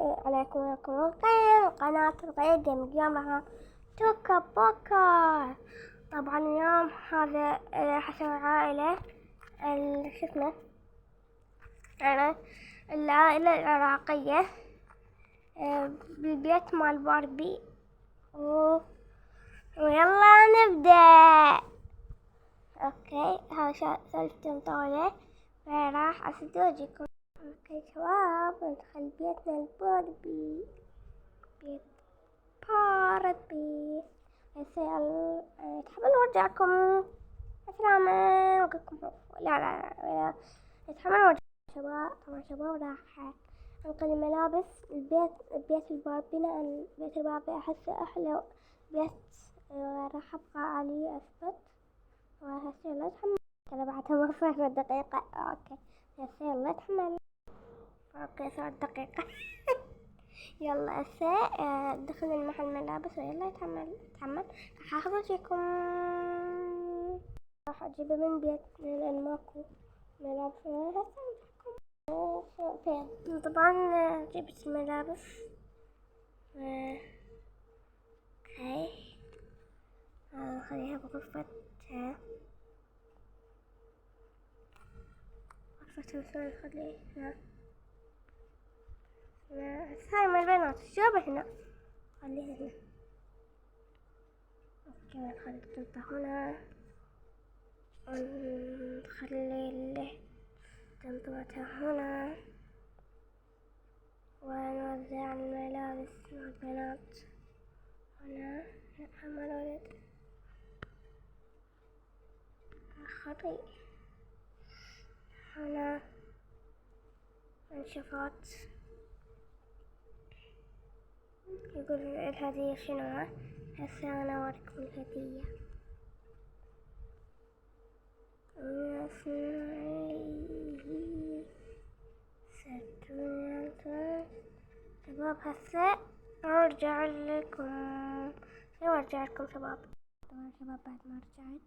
عليكم ورحمة الله قناة رقية جيم. اليوم راح توكا بوكا. طبعا اليوم هذا راح اسوي عائلة شو اسمه العائلة العراقية بالبيت مال باربي ويلا نبدأ. اوكي هذا سالفة مطولة فراح اسدوجكم. اوكي شباب ندخل بيتنا الباربي، بيت باربي. تحملوا وارجعكم. السلامة وقتكم. لا تحملوا وارجعكم شباب. طبعا شباب راح انقل الملابس. بيت الباربي لأن بيت الباربي احسه احلى بيت. راح ابقى عليه اثبت وهسه لا تحمل. ترى بعدها ما 12 دقيقة. اوكي هسه لا تحمل. اوكي 3 دقيقة. يلا هسه دخل المحل ملابس ويلا يتحمل. راح اخذ فيكم. راح اجيبه من بيت لان ماكو ملابس. هسه فين طبعا جبت الملابس. اوكي خليها بغرفتها. غرفتها خليها هاي مال البنات. شوفي هنا خليها هنا. اوكي نخلي الشنطة هنا ونخلي الشنطة هنا ونوزع الملابس مع البنات هنا. نحمل ولد خطي هنا منشفات. يقول الهدية شنو؟ هسه انا اوريكم الهدية. شباب هسه ارجع لكم. شباب. طبعا شباب بعد ما رجعت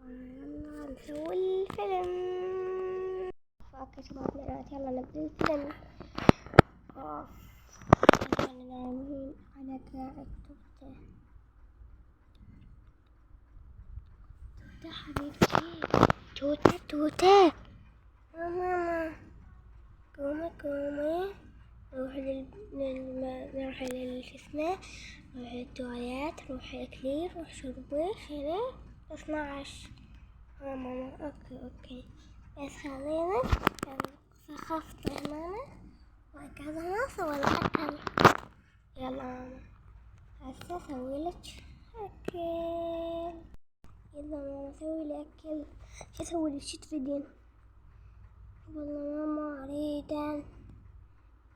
يلا نسوي الفيلم. اوكي شباب بنات يلا نبدأ الفيلم. احنا نايمين على قاعد توتة حبيبتي. توتة ماما قومي روحي نروح شو اسمه. روحي التواليت، روحي اكلي، روحي شربي هنا 12. ماما اوكي بس خلينا سخفت هنا وكذا نسوي الاكل. يلا ماما هسه اسويلك اكل. يلا ماما اسويلي اكل. شو اسويلي؟ شو تريدين؟ والله ماما اريد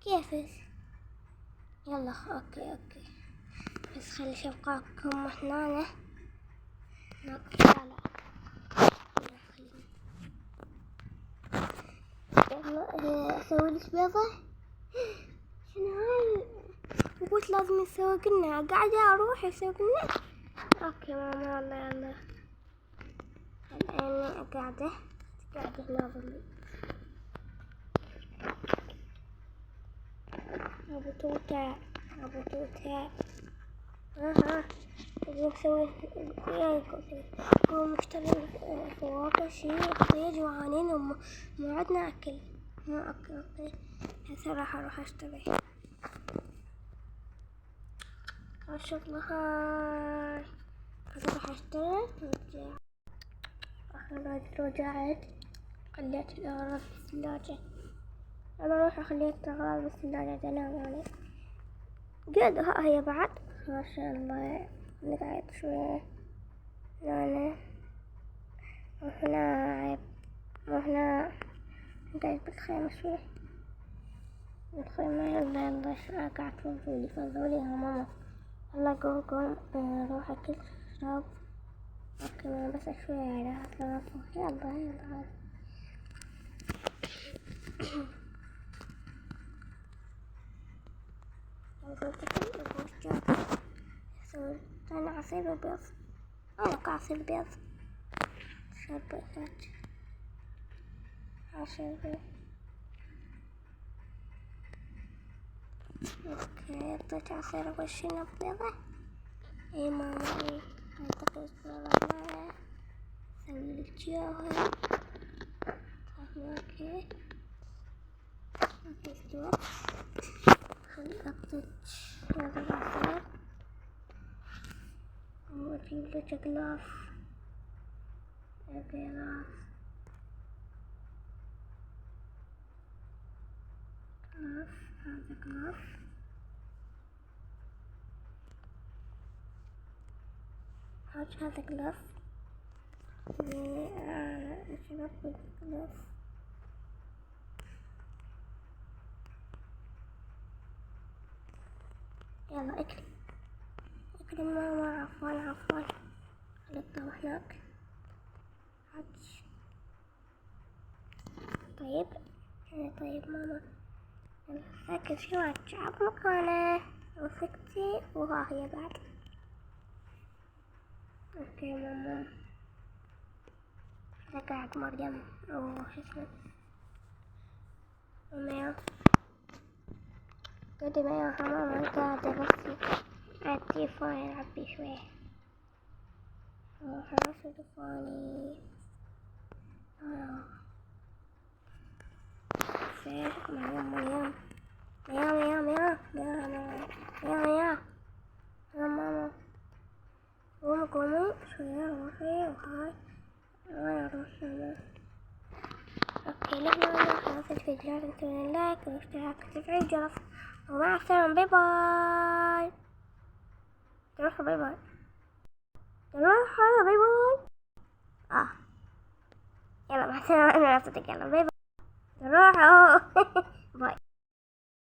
كيفك. يلا اوكي بس خلي شبقاكم هنا ناكل. لا يلا اسويلك بيضة. شنو هاي؟ وقلت لازم يسوق لنا. قاعدة اروح يسوق لنا. اوكي ماما يلا الان قاعدة هنا ظلي. ابو توتة نسوي هو مشتري فواكه شي اخويا جوعانين وما عندنا اكل. اوكي هسه راح اروح اشتري. الشغلة هاي هسه راح اشتري رجعت خليت الأغراض بالثلاجة. أنا أروح أخليت الأغراض بالثلاجة أنام يعني. قاعدة ها هي بعد ما شاء الله. نقعد شوية هنا وهنا نقعد بالخيمة شوي. الخيمة يلا شو قاعد فضولي يا ماما. يلا قوم روح أكل شرب. اوكي ماما بس شوية على أطلافه. يلا أنا عصير البيض. عصير بيض. شربت عصير بيض. اوكي حطيت عصير اول شي نبيضه. اي ماما اي اعتقد والله اسوي لك اياها. اوكي استوت. خلي احطك هذا العصير واجيب لك غلاف. غلاف هذا غلاف. هذا غلاف. شباب غلاف. يلا اكلي اكلي ماما. عفوا خليته هناك. طيب طيب ماما يلا ساكت شو عب مكانه. وسكتي وها هي بعد. اوكي ماما هذا قاعد مريم او شو اسمه ماما. قدي معاها ماما قاعدة بس على التليفون يلعب بيه شوية. خلاص تليفوني. فين مريم يا ماما قومي شوية روحي وهاي وانا اروح ماما. اوكي لما خلاص الفيديو لازم تسوين لايك واشتراك وتفعيل الجرس ومع السلامة. باي باي. تروحوا باي باي. يلا مع السلامة. انا نفسك يلا باي باي. تروحوا